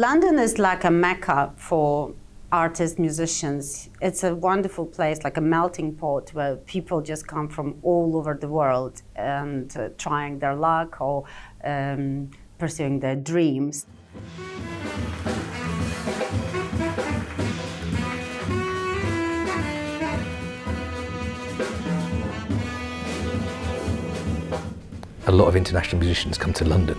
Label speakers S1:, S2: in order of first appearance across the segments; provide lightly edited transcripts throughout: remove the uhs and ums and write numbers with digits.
S1: London is like a mecca for artists, musicians. It's a wonderful place, like a melting pot where people just come from all over the world and trying their luck or pursuing their dreams.
S2: A lot of international musicians come to London.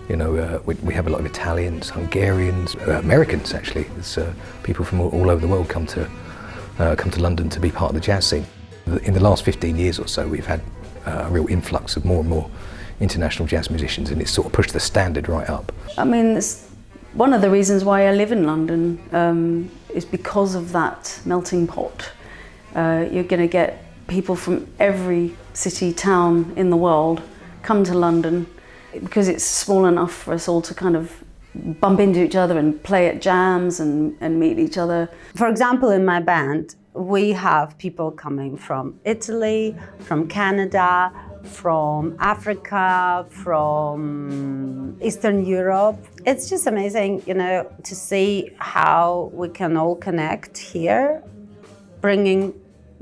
S2: You know, we have a lot of Italians, Hungarians, Americans actually. There's people from all over the world come to London to be part of the jazz scene. In the last 15 years or so, we've had a real influx of more and more international jazz musicians, and it's sort of pushed the standard right up.
S3: I mean, it's one of the reasons why I live in London is because of that melting pot. You're going to get people from every city, town in the world come to London, because it's small enough for us all to kind of bump into each other and play at jams and meet each other.
S1: For example, in my band, we have people coming from Italy, from Canada, from Africa, from Eastern Europe. It's just amazing, you know, to see how we can all connect here, bringing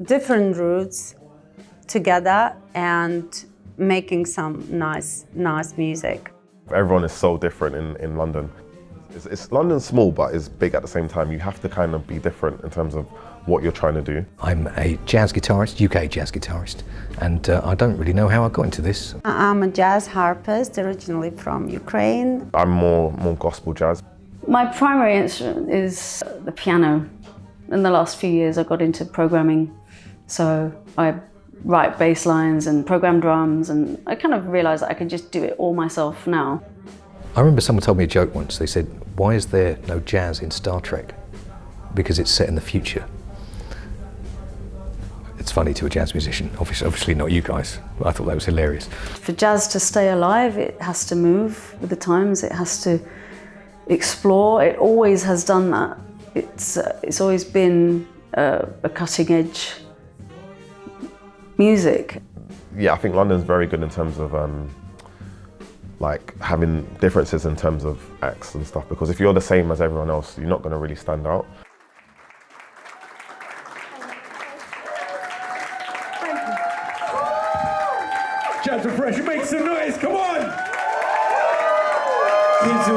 S1: different roots together and making some nice music.
S4: Everyone is so different in London. London's small, but it's big at the same time. You have to kind of be different in terms of what you're trying to do.
S2: I'm a jazz guitarist, UK jazz guitarist, and I don't really know how I got into this.
S1: I'm a jazz harpist, originally from Ukraine.
S4: I'm more gospel jazz.
S3: My primary instrument is the piano. In the last few years I got into programming, so I write bass lines and program drums, and I kind of realised that I could just do it all myself now.
S2: I remember someone told me a joke once. They said, "Why is there no jazz in Star Trek?" Because it's set in the future. It's funny to a jazz musician, obviously not you guys. I thought that was hilarious.
S3: For jazz to stay alive, it has to move with the times, it has to explore. It always has done that. It's always been a cutting edge music.
S4: Yeah, I think London's very good in terms of like having differences in terms of acts and stuff, because if you're the same as everyone else, you're not going to really stand out.
S5: Jazz and Fresh, make some noise, come on! Into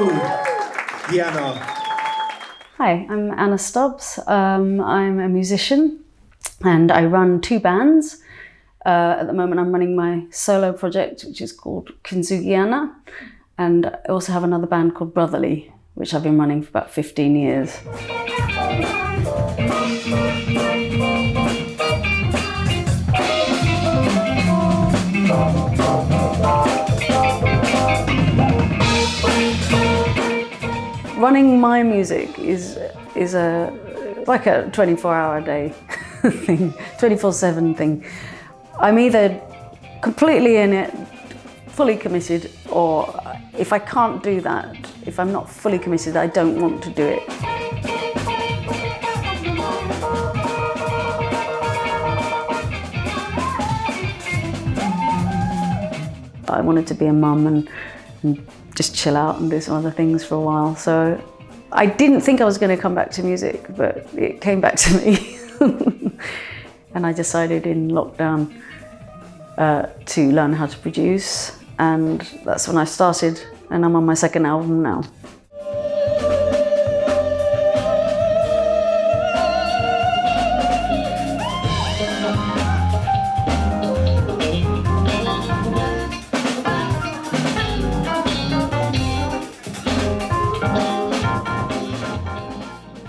S5: Diana.
S3: Hi, I'm Anna Stubbs. I'm a musician and I run two bands. At the moment I'm running my solo project, which is called Kinzugiana, and I also have another band called Brotherly, which I've been running for about 15 years. Running my music is like a 24-hour day thing, 24/7 thing. I'm either completely in it, fully committed, or if I can't do that, if I'm not fully committed, I don't want to do it. I wanted to be a mum and just chill out and do some other things for a while. So I didn't think I was going to come back to music, but it came back to me. And I decided in lockdown to learn how to produce, and that's when I started, and I'm on my second album now.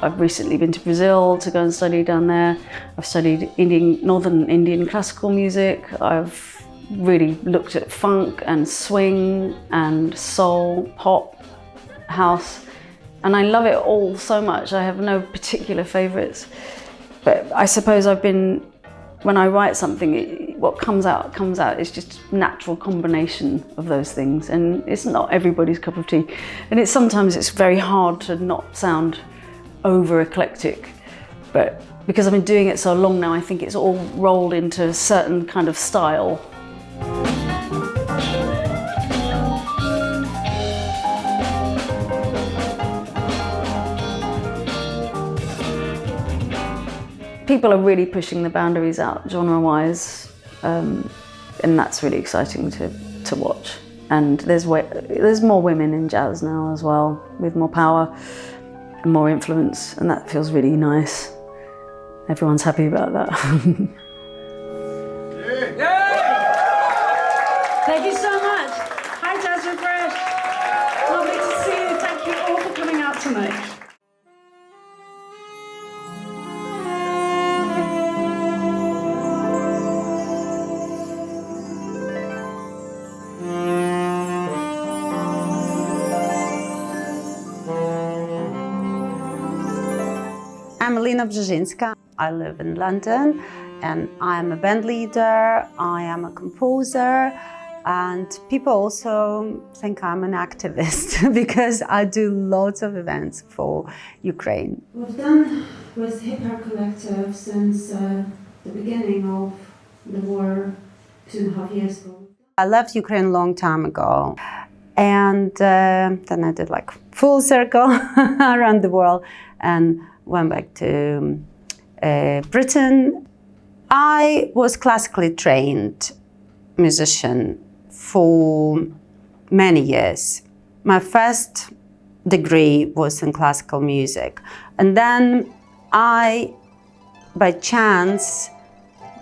S3: I've recently been to Brazil to go and study down there. I've studied Northern Indian classical music. I've really looked at funk and swing and soul, pop, house, and I love it all so much. I have no particular favourites, but I suppose when I write something, what comes out comes out. It's just a natural combination of those things, and it's not everybody's cup of tea. And sometimes it's very hard to not sound over eclectic, but because I've been doing it so long now, I think it's all rolled into a certain kind of style. People are really pushing the boundaries out genre-wise, and that's really exciting to watch. And there's more women in jazz now as well, with more power and more influence, and that feels really nice. Everyone's happy about that.
S6: Thank you so much. Hi, Jazz Refresh. Lovely to see you. Thank you all for coming out tonight.
S1: I'm Alina Bzhezhinska. I live in London and I'm a band leader, I am a composer, and people also think I'm an activist because I do lots of events for Ukraine. We've done with Hip Hop Collective since the beginning of the war 2.5 years ago. I left Ukraine a long time ago, and then I did like full circle around the world and went back to Britain. I was classically trained musician for many years. My first degree was in classical music, and then I, by chance,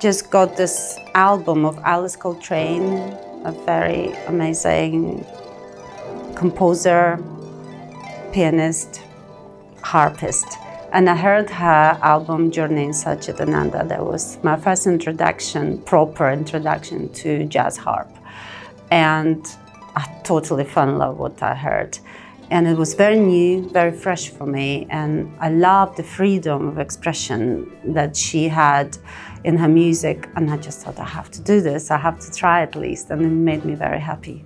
S1: just got this album of Alice Coltrane, a very amazing composer, pianist, harpist. And I heard her album, Journey in Satchidananda. That was my first introduction, proper introduction to jazz harp. And I totally fell in love with what I heard. And it was very new, very fresh for me. And I loved the freedom of expression that she had in her music. And I just thought, I have to do this, I have to try at least. And it made me very happy.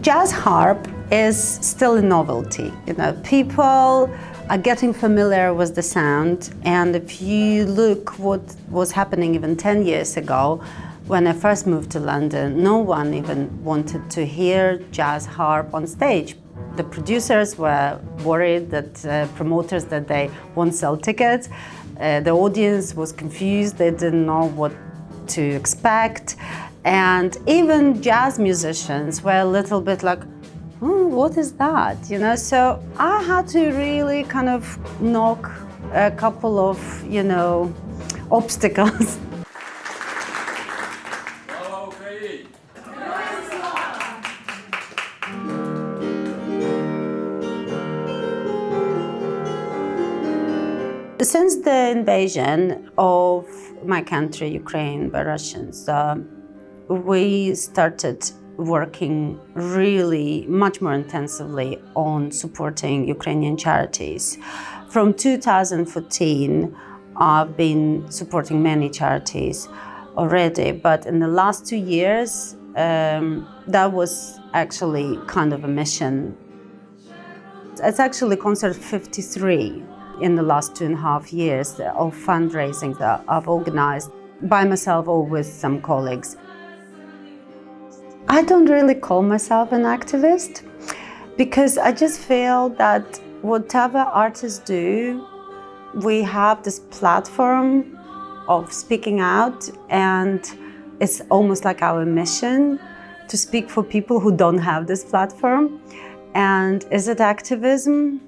S1: Jazz harp is still a novelty. You know, people are getting familiar with the sound, and if you look what was happening even 10 years ago, when I first moved to London, no one even wanted to hear jazz harp on stage. The producers were worried that promoters that they won't sell tickets. The audience was confused, they didn't know what to expect. And even jazz musicians were a little bit like, what is that? You know, so I had to really kind of knock a couple of, obstacles.
S5: Okay.
S1: Since the invasion of my country, Ukraine, by Russians, we started working really much more intensively on supporting Ukrainian charities. From 2014, I've been supporting many charities already, but in the last 2 years, that was actually kind of a mission. It's actually concert 53 in the last 2.5 years of fundraising that I've organized by myself or with some colleagues. I don't really call myself an activist because I just feel that whatever artists do, we have this platform of speaking out, and it's almost like our mission to speak for people who don't have this platform. And is it activism?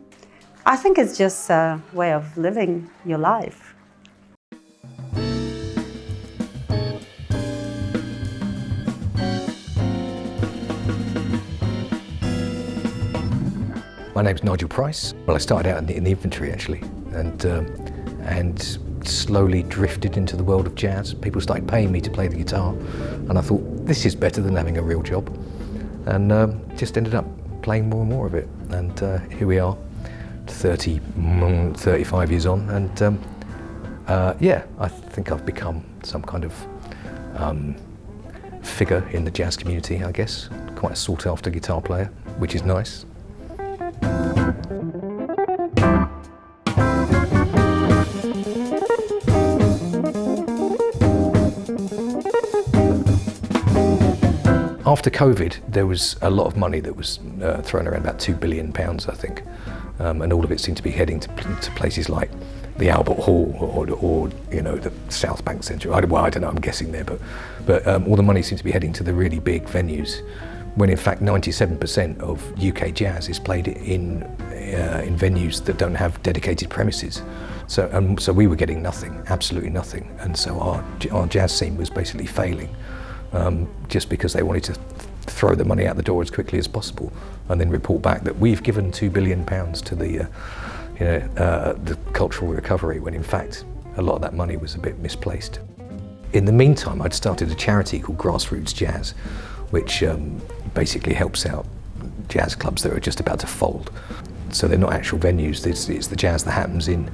S1: I think it's just a way of living your life.
S2: My name's Nigel Price. Well, I started out in the infantry actually, and slowly drifted into the world of jazz. People started paying me to play the guitar, and I thought this is better than having a real job, and just ended up playing more and more of it. And here we are, 35 years on, and yeah, I think I've become some kind of figure in the jazz community, I guess. Quite a sought-after guitar player, which is nice. After COVID, there was a lot of money that was thrown around, about £2 billion, I think, and all of it seemed to be heading to places like the Albert Hall or you know, the South Bank Centre. I don't know, I'm guessing there, but all the money seemed to be heading to the really big venues, when in fact 97% of UK jazz is played in venues that don't have dedicated premises. So we were getting nothing, absolutely nothing, and so our jazz scene was basically failing, just because they wanted to throw the money out the door as quickly as possible, and then report back that we've given £2 billion to the cultural recovery, when in fact a lot of that money was a bit misplaced. In the meantime, I'd started a charity called Grassroots Jazz, which basically helps out jazz clubs that are just about to fold. So they're not actual venues, it's the jazz that happens in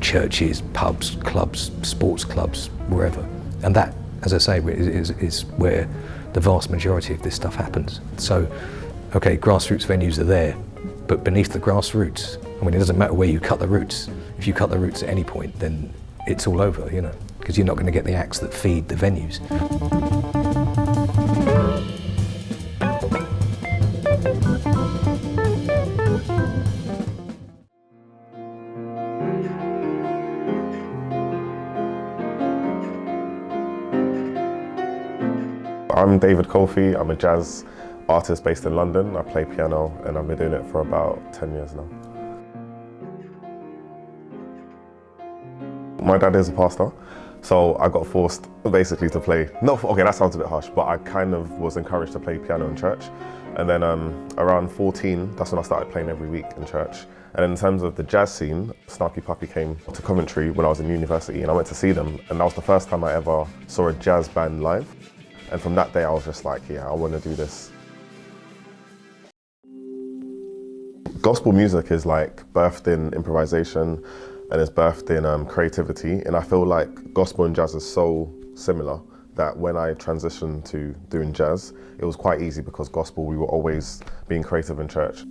S2: churches, pubs, clubs, sports clubs, wherever. And that, as I say, is where the vast majority of this stuff happens. So, okay, grassroots venues are there, but beneath the grassroots, I mean, it doesn't matter where you cut the roots. If you cut the roots at any point, then it's all over, because you're not going to get the acts that feed the venues.
S4: I'm David Kofi. I'm a jazz artist based in London. I play piano and I've been doing it for about 10 years now. My dad is a pastor, so I got forced basically to play. Okay, that sounds a bit harsh, but I kind of was encouraged to play piano in church. And then around 14, that's when I started playing every week in church. And in terms of the jazz scene, Snarky Puppy came to Coventry when I was in university, and I went to see them, and that was the first time I ever saw a jazz band live. And from that day, I was just like, yeah, I want to do this. Gospel music is like birthed in improvisation and is birthed in creativity. And I feel like gospel and jazz is so similar that when I transitioned to doing jazz, it was quite easy, because gospel, we were always being creative in church.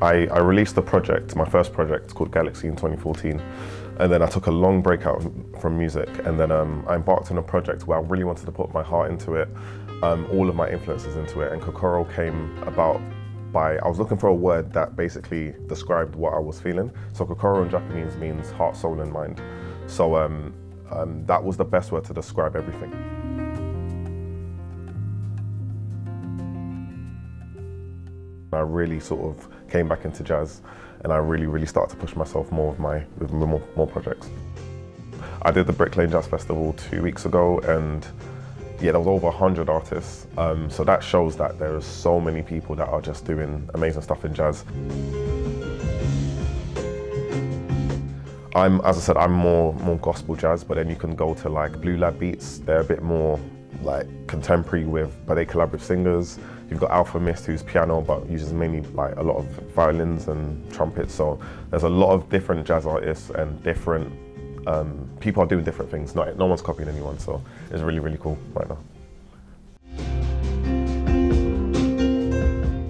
S4: I released a project, my first project, called Galaxy in 2014, and then I took a long break out from music, and then I embarked on a project where I really wanted to put my heart into it, all of my influences into it, and Kokoro came about by, I was looking for a word that basically described what I was feeling. So Kokoro in Japanese means heart, soul and mind. So that was the best word to describe everything. I really sort of came back into jazz, and I really started to push myself more with more projects. I did the Brick Lane Jazz Festival 2 weeks ago, and yeah, there was over 100 artists. So that shows that there are so many people that are just doing amazing stuff in jazz. As I said, I'm more gospel jazz, but then you can go to like Blue Lab Beats. They're a bit more like contemporary but they collab with singers. You've got Alpha Mist, who's piano, but uses mainly like a lot of violins and trumpets. So there's a lot of different jazz artists and different people are doing different things. No one's copying anyone, so it's really cool right now.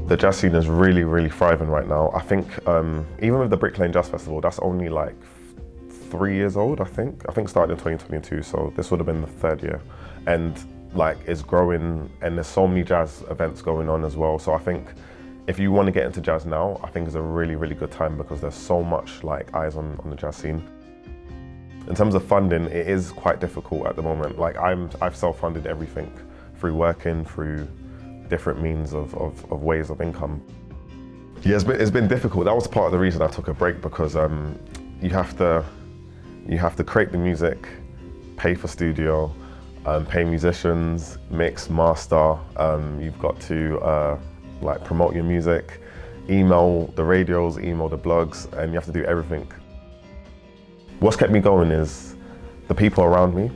S4: The jazz scene is really thriving right now. I think even with the Brick Lane Jazz Festival, that's only like 3 years old, I think. I think it started in 2022, so this would have been the third year. And like it's growing, and there's so many jazz events going on as well. So I think if you want to get into jazz now, I think it's a really good time, because there's so much like eyes on the jazz scene. In terms of funding, it is quite difficult at the moment. Like I've self-funded everything through working, through different means of ways of income. Yeah, it's been difficult. That was part of the reason I took a break, because you have to create the music, pay for studio, pay musicians, mix, master. You've got to like promote your music, email the radios, email the blogs, and you have to do everything. What's kept me going is the people around me,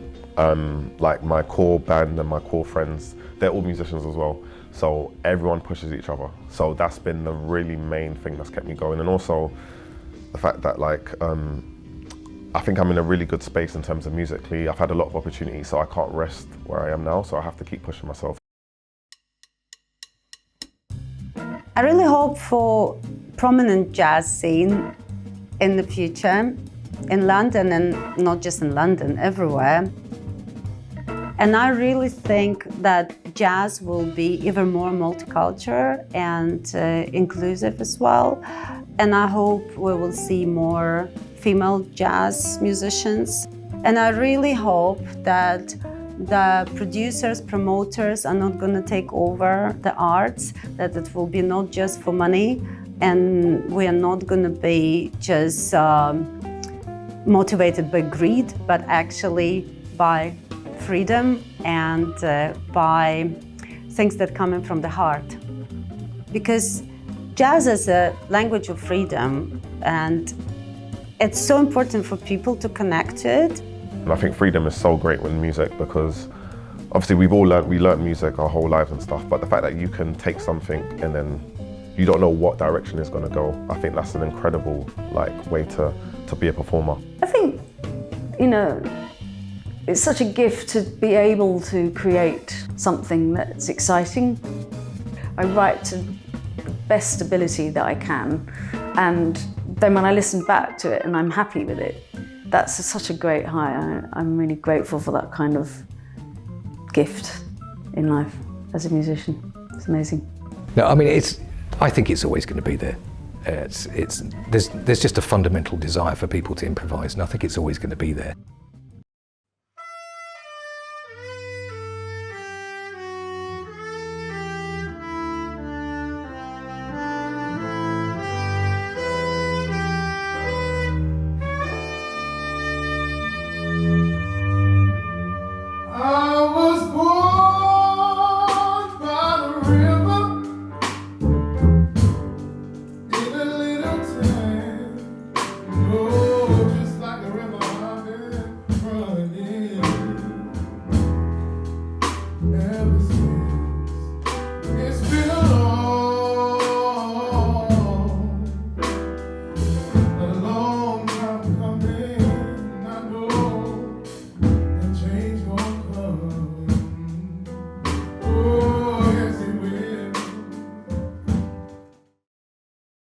S4: like my core band and my core friends. They're all musicians as well, so everyone pushes each other. So that's been the really main thing that's kept me going, and also the fact that like I think I'm in a really good space in terms of musically. I've had a lot of opportunities, so I can't rest where I am now, so I have to keep pushing myself.
S1: I really hope for prominent jazz scene in the future in London, and not just in London, everywhere. And I really think that jazz will be even more multicultural and inclusive as well. And I hope we will see more female jazz musicians. And I really hope that the producers, promoters are not going to take over the arts, that it will be not just for money, and we are not going to be just motivated by greed, but actually by freedom and by things that come in from the heart. Because jazz is a language of freedom, and it's so important for people to connect to it.
S4: And I think freedom is so great with music, because obviously we learned music our whole lives and stuff, but the fact that you can take something and then you don't know what direction it's going to go, I think that's an incredible way to be a performer.
S3: I think, it's such a gift to be able to create something that's exciting. I write to the best ability that I can, and then when I listen back to it and I'm happy with it, that's such a great high. I'm really grateful for that kind of gift in life as a musician. It's amazing.
S2: No, I mean, I think it's always going to be there. There's just a fundamental desire for people to improvise, and I think it's always going to be there.